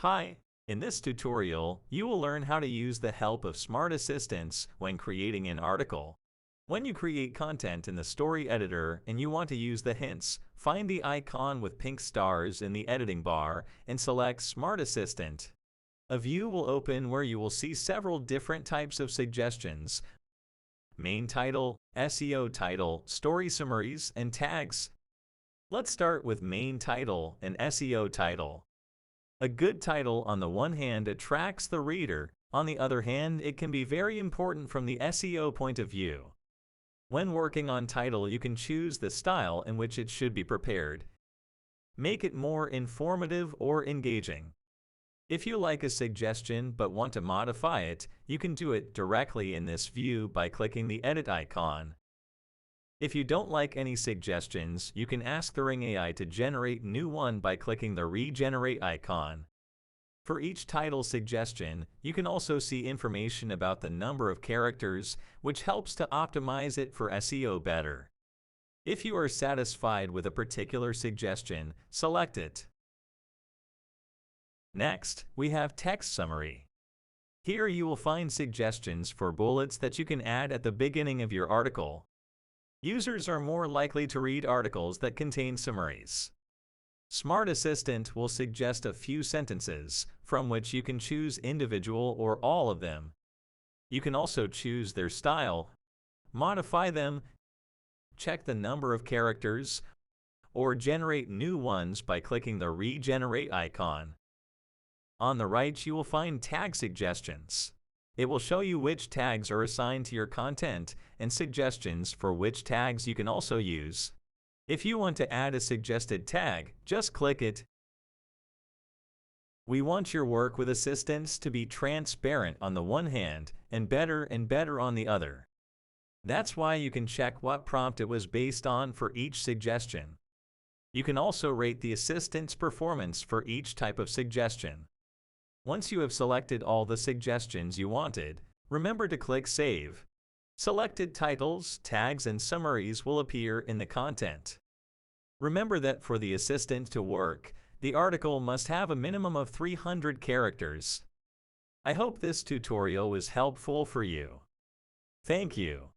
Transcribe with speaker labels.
Speaker 1: Hi, in this tutorial, you will learn how to use the help of Smart Assistants when creating an article. When you create content in the story editor and you want to use the hints, find the icon with pink stars in the editing bar and select Smart Assistant. A view will open where you will see several different types of suggestions: main title, SEO title, story summaries, and tags. Let's start with main title and SEO title. A good title on the one hand attracts the reader, on the other hand it can be very important from the SEO point of view. When working on title you can choose the style in which it should be prepared. Make it more informative or engaging. If you like a suggestion but want to modify it, you can do it directly in this view by clicking the edit icon. If you don't like any suggestions, you can ask the Ring AI to generate new one by clicking the regenerate icon. For each title suggestion, you can also see information about the number of characters, which helps to optimize it for SEO better. If you are satisfied with a particular suggestion, select it. Next, we have text summary. Here you will find suggestions for bullets that you can add at the beginning of your article. Users are more likely to read articles that contain summaries. Smart Assistant will suggest a few sentences, from which you can choose individual or all of them. You can also choose their style, modify them, check the number of characters, or generate new ones by clicking the regenerate icon. On the right you will find tag suggestions. It will show you which tags are assigned to your content and suggestions for which tags you can also use. If you want to add a suggested tag, just click it. We want your work with assistants to be transparent on the one hand and better on the other. That's why you can check what prompt it was based on for each suggestion. You can also rate the assistant's performance for each type of suggestion. Once you have selected all the suggestions you wanted, remember to click Save. Selected titles, tags, and summaries will appear in the content. Remember that for the assistant to work, the article must have a minimum of 300 characters. I hope this tutorial was helpful for you. Thank you.